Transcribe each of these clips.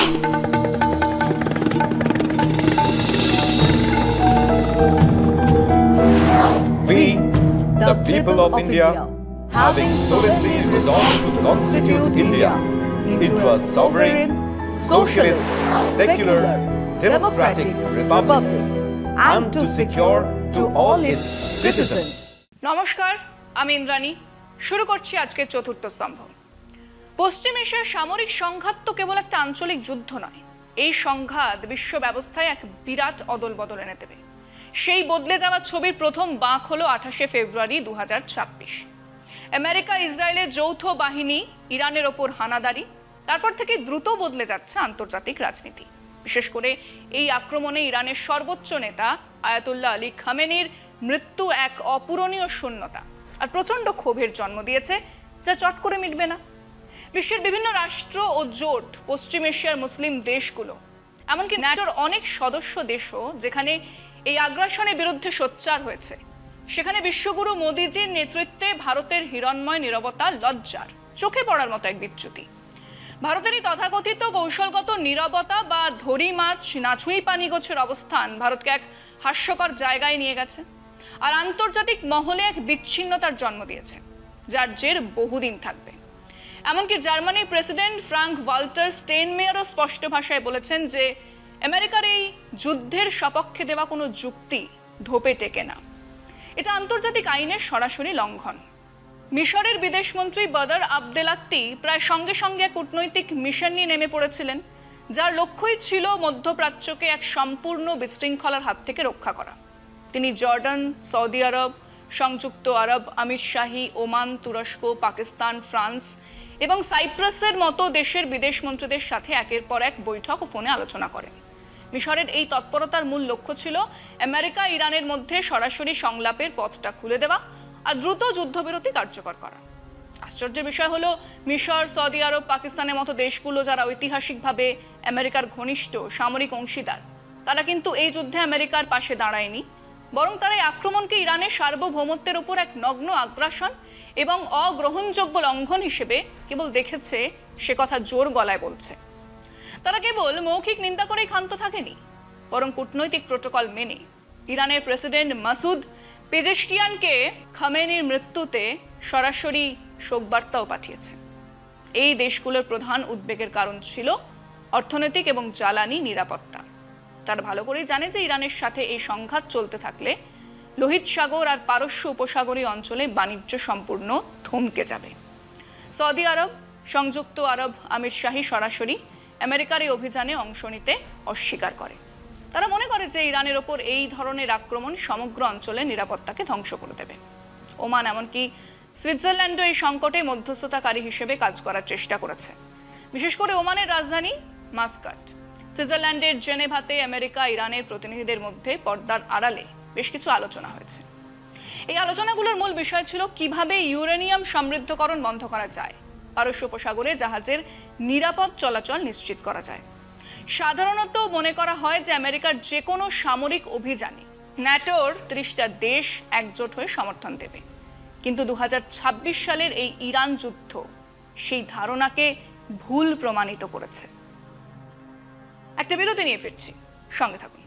We, the people of India, having solemnly resolved to constitute India into a sovereign, socialist, secular, democratic republic, and to secure to all its citizens. নমস্কার, আমি ইন্দ্রাণী। শুরু করছি আজকের চতুর্থ স্তম্ভ। পশ্চিম এশিয়ার সামরিক সংঘাত তো কেবল একটা আঞ্চলিক যুদ্ধ নয়, এই সংঘাত বিশ্ব ব্যবস্থায় এক বিরাট অদলবদল এনে দেবে। সেই বদলে যাওয়া ছবির প্রথম বাঁক হলো 28 ফেব্রুয়ারি 2026। আমেরিকা ইসরায়েলের যৌথ বাহিনী ইরানের ওপর হানাদারি, তারপর থেকে দ্রুত বদলে যাচ্ছে আন্তর্জাতিক রাজনীতি। বিশেষ করে এই আক্রমণে ইরানের সর্বোচ্চ নেতা আয়াতুল্লাহ আলী খামেনির মৃত্যু এক অপূরণীয় শূন্যতা আর প্রচণ্ড ক্ষোভের জন্ম দিয়েছে, যা চট করে মিটবে না। বিশ্বের বিভিন্ন রাষ্ট্র ও জোট, পশ্চিম এশিয়ার মুসলিম দেশগুলো, এমনকি ন্যাটোর অনেক সদস্য দেশও যেখানে এই আগ্রাসনের বিরুদ্ধে সোচ্চার হয়েছে, সেখানে বিশ্বগুরু মোদিজির নেতৃত্বে ভারতের হিরণ্ময় নীরবতা লজ্জার, চোখে পড়ার মতো এক বিচ্যুতি। ভারতের এই তথাকথিত কৌশলগত নীরবতা বা ধরি মাছ না ছুঁই পানি গোছের অবস্থান ভারতকে এক হাস্যকর জায়গায় নিয়ে গেছে আর আন্তর্জাতিক মহলে এক বিচ্ছিন্নতার জন্ম দিয়েছে, যার জের বহুদিন থাকবে। এমনকি জার্মানির প্রেসিডেন্ট ফ্রাঙ্ক ওয়াল্টার স্টেইনমেয়ারও স্পষ্ট ভাষায় বলেছেন যে আমেরিকার এই যুদ্ধের সপক্ষে দেওয়া কোনো যুক্তি ধোপে টেকে না। এটা আন্তর্জাতিক আইনের সরাসরি লঙ্ঘন। মিশরের বিদেশমন্ত্রী বদর আবদেলাত্তি প্রায় সঙ্গে সঙ্গে কূটনৈতিক মিশন নিয়ে নেমে পড়েছিলেন, যার লক্ষ্যই ছিল মধ্যপ্রাচ্যকে এক সম্পূর্ণ বিশৃঙ্খলার হাত থেকে রক্ষা করা। তিনি জর্ডান, সৌদি আরব, সংযুক্ত আরব আমিরশাহী, ওমান, তুরস্ক, পাকিস্তান, ফ্রান্স এবং সাইপ্রাসের মতো দেশের বিদেশমন্ত্রীদের সাথে একের পর এক বৈঠক ও ফোনে আলোচনা করেন। মিশরের এই তৎপরতার মূল লক্ষ্য ছিল আমেরিকা ইরানের মধ্যে সরাসরি সংলাপের পথটা খুলে দেওয়া আর দ্রুত যুদ্ধবিরতি কার্যকর করা। আশ্চর্যের বিষয় হলো, মিশর, সৌদি আরব, পাকিস্তানের মতো দেশগুলো যারা ঐতিহাসিকভাবে আমেরিকার ঘনিষ্ঠ সামরিক অংশীদার, তারা কিন্তু এই যুদ্ধে আমেরিকার পাশে দাঁড়ায়নি, বরং তারা এই আক্রমণকে ইরানের সার্বভৌমত্বের উপর এক নগ্ন আগ্রাসন এবং অগ্রহণযোগ্য লঙ্ঘন হিসেবে কেবল দেখেছে, সে কথা জোর গলায় বলছে। তারা কেবল মৌখিক নিন্দা করেই ক্ষান্ত থাকেনি, বরং কূটনৈতিক প্রোটোকল মেনে ইরানের প্রেসিডেন্ট মাসুদ পেজেশকিয়ানকে খামেনির মৃত্যুতে সরাসরি শোকবার্তাও পাঠিয়েছে। এই দেশগুলোর প্রধান উদ্বেগের কারণ ছিল অর্থনৈতিক এবং জ্বালানি নিরাপত্তা। তারা ভালো করেই জানে যে ইরানের সাথে এই সংঘাত চলতে থাকলে লোহিত সাগর আর পারস্য উপসাগরীয় অঞ্চলে বাণিজ্য সম্পূর্ণ থমকে যাবে। সৌদি আরব, সংযুক্ত আরব আমিরশাহী সরাসরি আমেরিকার এই অভিযানে অংশ নিতে অস্বীকার করে। তারা মনে করে যে ইরানের ওপর এই ধরনের আক্রমণ সমগ্র অঞ্চলের নিরাপত্তাকে ধ্বংস করে দেবে। ওমান, এমনকি সুইজারল্যান্ডও এই সংকটে মধ্যস্থতাকারী হিসেবে কাজ করার চেষ্টা করেছে। বিশেষ করে ওমানের রাজধানী মাস্কাট, সুইজারল্যান্ডের জেনেভাতে আমেরিকা ইরানের প্রতিনিধিদের মধ্যে পর্দার আড়ালে বেশ কিছু আলোচনা হয়েছে। এই আলোচনাগুলোর মূল বিষয় ছিল কিভাবে ইউরেনিয়াম সমৃদ্ধকরণ বন্ধ করা যায়, পারস্য উপসাগরে জাহাজের নিরাপদ চলাচল নিশ্চিত করা যায়। সাধারণত মনে করা হয় যে আমেরিকার যে কোনো সামরিক অভিযানে ন্যাটোর 30টা দেশ একজোট হয়ে সমর্থন দেবে, কিন্তু 2026 সালের এই ইরান যুদ্ধ সেই ধারণাকে ভুল প্রমাণিত করেছে। একটা বিরতি নিয়ে ফিরছি, সঙ্গে থাকুন।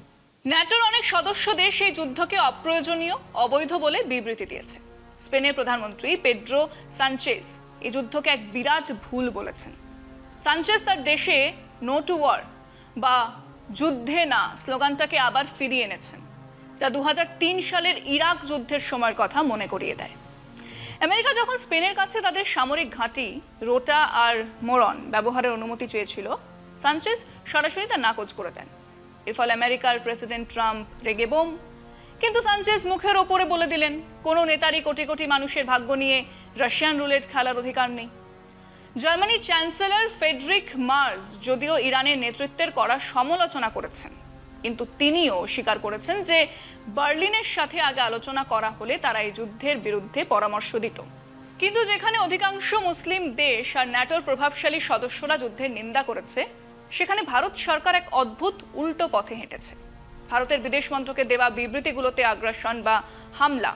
ন্যাটোর অনেক সদস্য দেশ এই যুদ্ধকে অপ্রয়োজনীয়, অবৈধ বলে বিবৃতি দিয়েছে। স্পেনের প্রধানমন্ত্রী পেড্রো সানচেজ এই যুদ্ধকে এক বিরাট ভুল বলেছেন। সানচেজ তার দেশে নো টু ওয়ার বা যুদ্ধে না স্লোগানটাকে আবার ফিরিয়ে এনেছেন, যা 2003 সালের ইরাক যুদ্ধের সময়ের কথা মনে করিয়ে দেয়। আমেরিকা যখন স্পেনের কাছে তাদের সামরিক ঘাঁটি রোটা আর মোরন ব্যবহারের অনুমতি চেয়েছিল, সানচেজ সরাসরি তা নাকচ করে দেন। এর ফলে আমেরিকার প্রেসিডেন্ট ট্রাম্প রেগে বোম, কিন্তু সানচেজ মুখের ওপরে বলে দিলেন কোনো নেতারই কোটি কোটি মানুষের ভাগ্য নিয়ে রাশিয়ান রুলেট খেলার অধিকার নেই। জার্মানির চ্যান্সেলর ফ্রেডরিক মার্জ যদিও ইরানের নেতৃত্বের করা সমালোচনা করেছেন, কিন্তু তিনিও স্বীকার করেছেন যে বার্লিনের সাথে আগে আলোচনা করা হলে তারা এই যুদ্ধের বিরুদ্ধে পরামর্শ দিত। কিন্তু যেখানে অধিকাংশ মুসলিম দেশ আর ন্যাটোর প্রভাবশালী সদস্যরা যুদ্ধের নিন্দা করেছে, সেখানে ভারত সরকার এক অদ্ভুত উল্টো পথে হেঁটেছে। ভারতের বিদেশ মন্ত্রকে দেওয়া বিবৃতিগুলোতে আগ্রাসন বা হামলা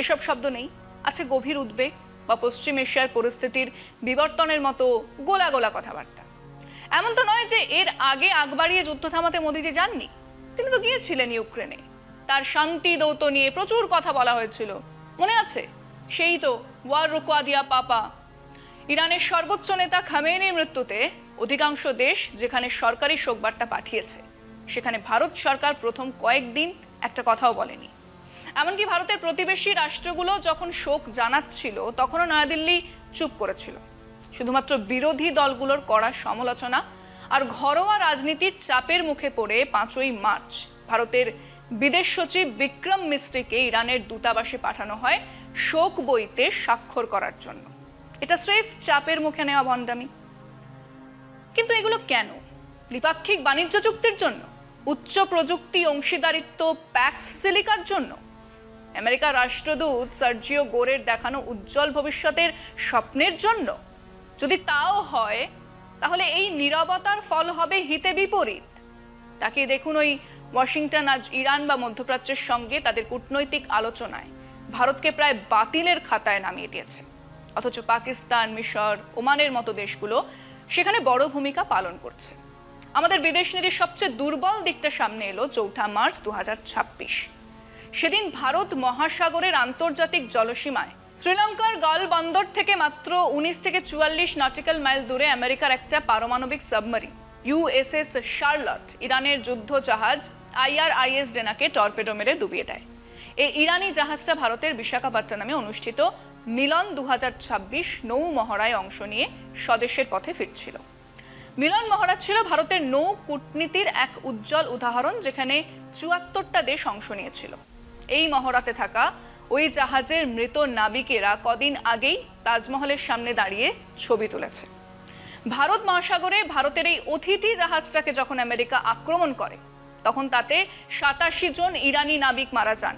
এসব শব্দ নেই, আছে গভীর উদ্বেগ বা পশ্চিম এশিয়ার পরিস্থিতির বিবর্তনের মতো গোলা গোলা কথাবার্তা। এমন তো নয় যে এর আগে আগ বাড়িয়ে যুদ্ধ থামাতে মোদিজি যাননি, তিনি তো গিয়েছিলেন ইউক্রেনে। তার শান্তি দৌত নিয়ে প্রচুর কথা বলা হয়েছিল, মনে আছে? সেই তো ওয়ার রুকওয়া দিয়া পাপা। ইরানের সর্বোচ্চ নেতা খামেনির মৃত্যুতে অধিকাংশ দেশ যেখানে সরকারি শোকবার্তা পাঠিয়েছে, সেখানে ভারত সরকার প্রথম কয়েকদিন একটা কথাও বলেনি। এমনকি ভারতের প্রতিবেশী রাষ্ট্রগুলো যখন শোক জানাচ্ছিল তখনও নয়াদিল্লি চুপ করেছিল। শুধুমাত্র বিরোধী দলগুলোর কড়া সমালোচনা আর ঘরোয়া রাজনীতির চাপের মুখে পড়ে 5ই মার্চ ভারতের বিদেশ সচিব বিক্রম মিস্ত্রিকে ইরানের দূতাবাসে পাঠানো হয় শোক বইতে স্বাক্ষর করার জন্য। এটা স্রেফ চাপের মুখে নেওয়া ভণ্ডামি। কিন্তু এগুলো কেন? দ্বিপাক্ষিক বাণিজ্য চুক্তির জন্য? উচ্চ প্রযুক্তি অংশীদারিত্ব প্যাক্স সিলিকার জন্য? আমেরিকার রাষ্ট্রদূত সার্জিও গোরের দেখানো উজ্জ্বল ভবিষ্যতের স্বপ্নের জন্য? যদি তাও হয়, তাহলে এই নীরবতার ফল হবে হিতে বিপরীত। তাকে দেখুন, ওই ওয়াশিংটন আজ ইরান বা মধ্যপ্রাচ্যের সঙ্গে তাদের কূটনৈতিক আলোচনায় ভারতকে প্রায় বাতিলের খাতায় নামিয়ে দিয়েছে। অথচ পাকিস্তান, মিশর, ওমানের মতো দেশগুলো সেখানে বড় ভূমিকা পালন করছে। আমাদের বিদেশ নীতির সবচেয়ে দুর্বল দিকটা সামনে এলো 4 মার্চ 2026। সেদিন ভারত মহাসাগরের আন্তর্জাতিক জলসীমায় শ্রীলঙ্কার গাল বন্দর থেকে মাত্র 19 থেকে 44 নটিক্যাল মাইল দূরে আমেরিকার একটা পারমাণবিক সাবমেরিন ইউএসএস শার্লট ইরানের যুদ্ধ জাহাজ IRIS ডেনাকে টর্পেডো মেরে ডুবিয়ে দেয়। এই ইরানি জাহাজটা ভারতের বিশাখাপত্তনমে অনুষ্ঠিত মিলন 2026 নৌ মহড়ায় অংশ নিয়ে স্বদেশের পথে ফিরছিল। মিলন মহড়া ছিল ভারতের নৌ কূটনীতির এক উজ্জ্বল উদাহরণ, যেখানে 74টা দেশ অংশ নিয়েছিল। এই মহড়াতে থাকা ওই জাহাজের মৃত নাবিকেরা কদিন আগেই তাজমহলের সামনে দাঁড়িয়ে ছবি তুলেছে। ভারত মহাসাগরে ভারতের এই অতিথি জাহাজটাকে যখন আমেরিকা আক্রমণ করে, তখন তাতে 87 জন ইরানি নাবিক মারা যান।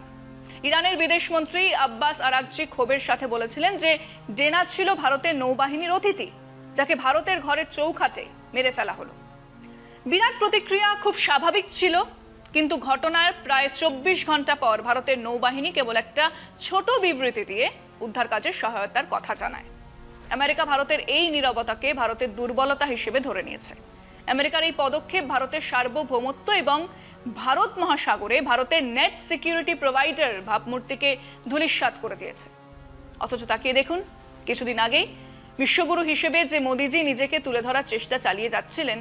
ইরানের বিদেশমন্ত্রী আব্বাস আরাকচি ক্ষোভের সাথে বলেছিলেন যে ডেনা ছিল ভারতের নৌবাহিনীর অতিথি, যাকে ভারতের ঘরের চৌখাটে মেরে ফেলা হলো। বিরাট প্রতিক্রিয়া, খুব স্বাভাবিক ছিল। কিন্তু ঘটনার প্রায় 24 ঘন্টা পর ভারতের নৌবাহিনী কেবল একটা ছোট বিবৃতি দিয়ে উদ্ধার কাজের সহায়তার কথা জানায়। আমেরিকা ভারতের এই নীরবতাকে ভারতের দুর্বলতা হিসেবে ধরে নিয়েছে। আমেরিকার এই পদক্ষেপ ভারতের সার্বভৌমত্ব এবং ভারত মহাসাগরে ভারতের নেট সিকিউরিটি প্রোভাইডার ভাবমূর্তিকে ধূলিসাৎ করে দিয়েছে। অথচ তাকিয়ে দেখুন, কিছুদিন আগেই বিশ্বগুরু হিসেবে যে মোদিজি নিজেকে তুলে ধরার চেষ্টা চালিয়ে যাচ্ছিলেন,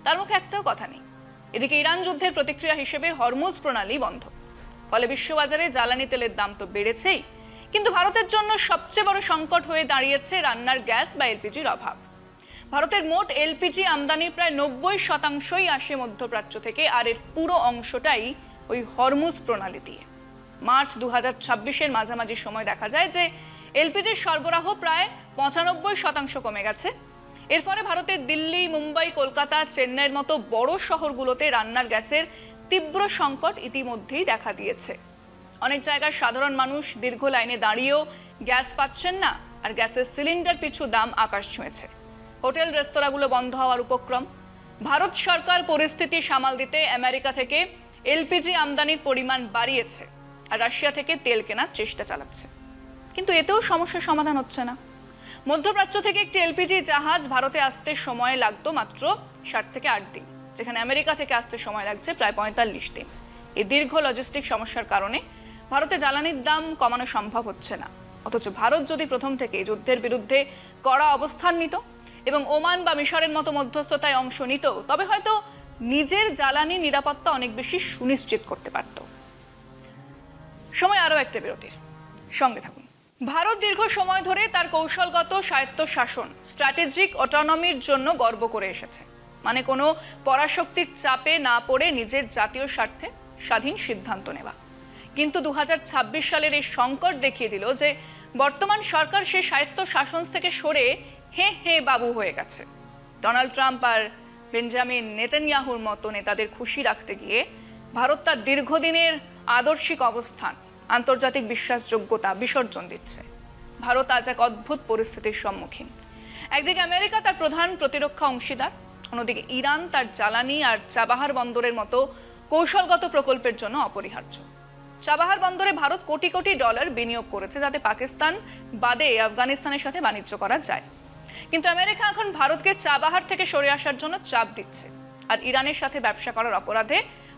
তার মুখে একটাও কথা নেই। এদিকে ইরান যুদ্ধের প্রতিক্রিয়া হিসেবে হরমুজ প্রণালী বন্ধ। ফলে বিশ্ববাজারে জ্বালানি তেলের দাম তো বেড়েছেই, কিন্তু ভারতের জন্য সবচেয়ে বড় সংকট হয়ে দাঁড়িয়েছে রান্নার গ্যাস বা এলপিজির অভাব। ভারতের মোট এলপিজি আমদানির প্রায় 90% আসে মধ্যপ্রাচ্য থেকে, আর এর পুরো অংশটাই ওই হরমুজ প্রণালী দিয়ে। মার্চ 2026-এর মাঝামাঝি সময় দেখা যায় যে এলপিজির সরবরাহ প্রায় 95% কমে গেছে। এর ফলে ভারতের দিল্লি, মুম্বাই, কলকাতা, চেন্নাইয়ের মতো বড় শহরগুলোতে রান্নার গ্যাসের তীব্র সংকট ইতিমধ্যেই দেখা দিয়েছে। অনেক জায়গায় সাধারণ মানুষ দীর্ঘ লাইনে দাঁড়িয়েও গ্যাস পাচ্ছেন না, আর গ্যাসের সিলিন্ডার পিছু দাম আকাশ ছুঁয়েছে। হোটেল রেস্তোরাঁগুলো বন্ধ হওয়ার উপক্রম। ভারত সরকার পরিস্থিতি সামাল দিতে আমেরিকা থেকে এলপিজি আমদানির পরিমাণ বাড়িয়েছে, আর রাশিয়া থেকে তেল কেনার চেষ্টা চালাচ্ছে। কিন্তু এতেও সমস্যার সমাধান হচ্ছে না। মধ্যপ্রাচ্য থেকে একটি এলপিজি জাহাজ ভারতে আসতে সময় লাগতো মাত্র 7 থেকে 8 দিন, যেখানে আমেরিকা থেকে আসতে সময় লাগছে প্রায় 45 দিন। এই দীর্ঘ লজিস্টিক সমস্যার কারণে ভারতে জ্বালানির দাম কমানো সম্ভব হচ্ছে না। অথচ ভারত যদি প্রথম থেকে যুদ্ধের বিরুদ্ধে কড়া অবস্থান নিত এবং ওমান বা মিশরের মতো মধ্যস্থতায় অংশ নিত, তবে হয়তো নিজের জ্বালানি নিরাপত্তা অনেক বেশি সুনিশ্চিত করতে পারত। সময় আরও একটা বিরতির, সঙ্গে থাকুন। ভারত দীর্ঘ সময় ধরে তার কৌশলগত স্বায়ত্তশাসন, স্ট্র্যাটেজিক অটোনমির জন্য গর্ব করে এসেছে। মানে কোনো পরাশক্তির চাপে না পড়ে নিজের জাতীয় স্বার্থে স্বাধীন সিদ্ধান্ত নেওয়া। কিন্তু 2026 সালের এই সংকট দেখিয়ে দিল যে বর্তমান সরকার সে স্বায়ত্তশাসন থেকে সরে হে হে বাবু হয়ে গেছে। ডোনাল্ড ট্রাম্প আর বেঞ্জামিন নেতানিয়াহুর মতো নেতাদের খুশি রাখতে গিয়ে ভারত তার দীর্ঘদিনের আদর্শিক অবস্থান, আন্তর্জাতিক বিশ্বাসযোগ্যতা বিসর্জন দিচ্ছে। ভারত আজ এক অদ্ভুত পরিস্থিতির সম্মুখীন। একদিকে আমেরিকা তার প্রধান প্রতিরক্ষা অংশীদার, অন্যদিকে ইরান তার জ্বালানি আর চাবাহার বন্দরের মতো কৌশলগত প্রকল্পের জন্য অপরিহার্য। চাবাহার বন্দরে ভারত কোটি কোটি ডলার বিনিয়োগ করেছে, যাতে পাকিস্তান বাদে আফগানিস্তানের সাথে বাণিজ্য করা যায়। কিন্তু আমেরিকা এখন ভারতকে চাবাহার থেকে সরে আসার জন্য চাপ দিচ্ছে, আর ইরানের সাথে ব্যবসা করার অপরাধে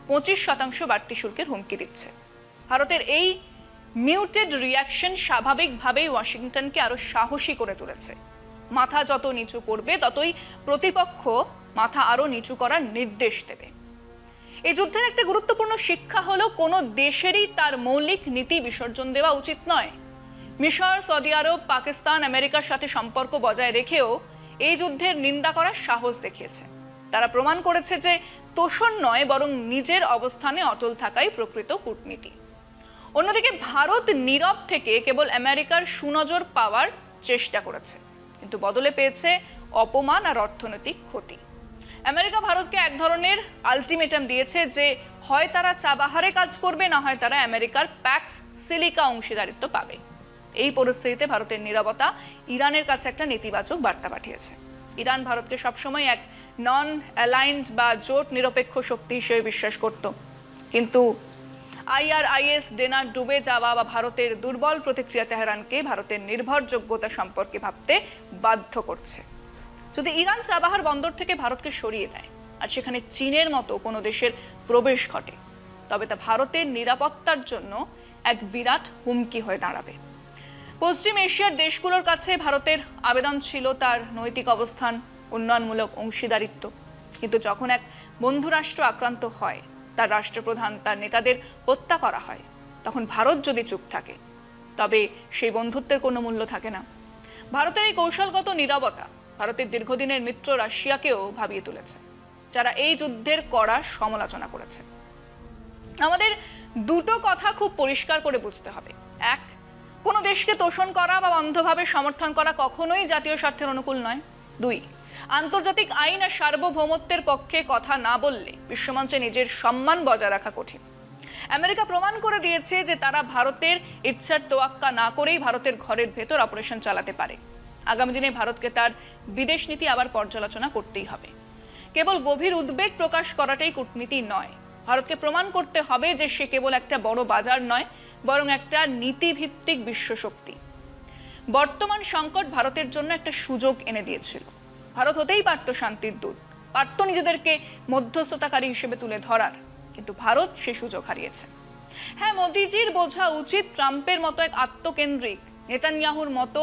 25% বাড়তি শুল্কের হুমকি দিচ্ছে। ভারতের এই মিউটেড রিয়াকশন স্বাভাবিকভাবেই ওয়াশিংটনকে আরো সাহসী করে তুলেছে। মাথা যত নিচু করবে ততই প্রতিপক্ষ মাথা আরো নিচু করার নির্দেশ দেবে। এই যুদ্ধের একটা গুরুত্বপূর্ণ শিক্ষা হলো কোনো দেশেরই তার মৌলিক নীতি বিসর্জন দেওয়া উচিত নয়। মিশর, সৌদি আরব, পাকিস্তান আমেরিকার সাথে সম্পর্ক বজায় রেখেও এই যুদ্ধের নিন্দা করার সাহস দেখিয়েছে। তারা প্রমাণ করেছে যে তোষণ নয় বরং নিজের অবস্থানে অটল থাকাই প্রকৃত কূটনীতি। অন্যদিকে ভারত নীরব থেকে কেবল আমেরিকার সুনজর পাওয়ার চেষ্টা করেছে, কিন্তু বদলে পেয়েছে অপমান আর অর্থনৈতিক ক্ষতি। আমেরিকা ভারতকে এক ধরনের আলটিমেটাম দিয়েছে যে হয় তারা চাবাহারে কাজ করবে, না হয় তারা আমেরিকার প্যাক্স সিলিকা অংশীদারিত্ব পাবে। এই পরিস্থিতিতে ভারতের নীরবতা ইরানের কাছে একটা নেতিবাচক বার্তা পাঠিয়েছে। ইরান ভারতকে সবসময় এক নন অ্যালাইন্ড বা জোট নিরপেক্ষ শক্তি হিসেবে বিশ্বাস করত, কিন্তু IRIS ডেনার ডুবে যাওয়া বা ভারতের দুর্বল প্রতিক্রিয়া তেহরানকে ভারতের নির্ভরযোগ্যতা সম্পর্কে ভাবতে বাধ্য করছে। যদি ইরান চাবাহার বন্দর থেকে ভারতকে সরিয়ে দেয় আর সেখানে চীনের মতো কোনো দেশের প্রবেশ ঘটে, তবে তা ভারতের নিরাপত্তার জন্য এক বিরাট হুমকি হয়ে দাঁড়াবে। পশ্চিম এশিয়ার দেশগুলোর কাছে ভারতের আবেদন ছিল তার নৈতিক অবস্থান, উন্নয়নমূলক অংশীদারিত্ব, কিন্তু যখন এক বন্ধুরাষ্ট্র আক্রান্ত হয়, তার রাষ্ট্রপ্রধান, তার নেতাদের হত্যা করা হয়, তখন ভারত যদি চুপ থাকে তবে সেই বন্ধুত্বের কোনো মূল্য থাকে না। ভারতের এই কৌশলগত নীরবতা ভারতের দীর্ঘদিনের মিত্র রাশিয়াকেও ভাবিয়ে তুলেছে, যারা এই যুদ্ধের কড়া সমালোচনা করেছে। আমাদের দুটো কথা খুব পরিষ্কার করে বুঝতে হবে। এক, কোনো দেশকে তোষণ করা বা অন্ধভাবে সমর্থন করা কখনোই জাতীয় স্বার্থের অনুকূল নয়। দুই, আন্তর্জাতিক আইন আর সার্বভৌমত্বের পক্ষে কথা না বললে বিশ্বমঞ্চে নিজের সম্মান বজায় রাখা কঠিন। আমেরিকা প্রমাণ করে দিয়েছে যে তারা ভারতের ইচ্ছার তোয়াক্কা না করেই ভারতের ঘরের ভেতর অপারেশন চালাতে পারে। আগামী দিনে ভারতকে তার বিদেশ নীতি আবার পর্যালোচনা করতেই হবে। কেবল গভীর উদ্বেগ প্রকাশ করাটাই কূটনীতি নয়, ভারতকে প্রমাণ করতে হবে যে সে কেবল একটা বড় বাজার নয়, বরং একটা নীতিভিত্তিক বিশ্বশক্তি। বর্তমান সংকট ভারতের জন্য একটা সুযোগ এনে দিয়েছিল। ভারত হতেই পারত শান্তির দূত, পারত নিজেদেরকে মধ্যস্থতাকারী হিসেবে তুলে ধরার, কিন্তু ভারত সে সুযোগ হারিয়েছে। হ্যাঁ, মোদিজির বোঝা উচিত ট্রাম্পের মতো এক আত্মকেন্দ্রিক, নেতানিয়াহুর মতো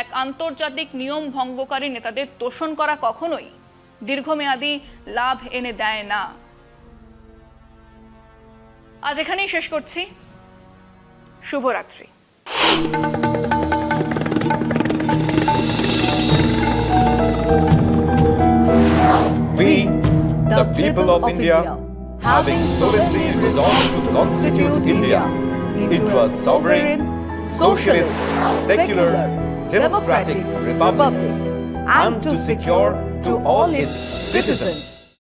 এক আন্তর্জাতিক নিয়ম ভঙ্গকারী নেতাদের তোষণ করা কখনোই দীর্ঘমেয়াদী লাভ এনে দেয় না। আজ এখানেই শেষ করছি। শুভরাত্রি। We, the people of India, having solemnly resolved to constitute India into a sovereign, socialist, secular, democratic republic, and to secure to all its citizens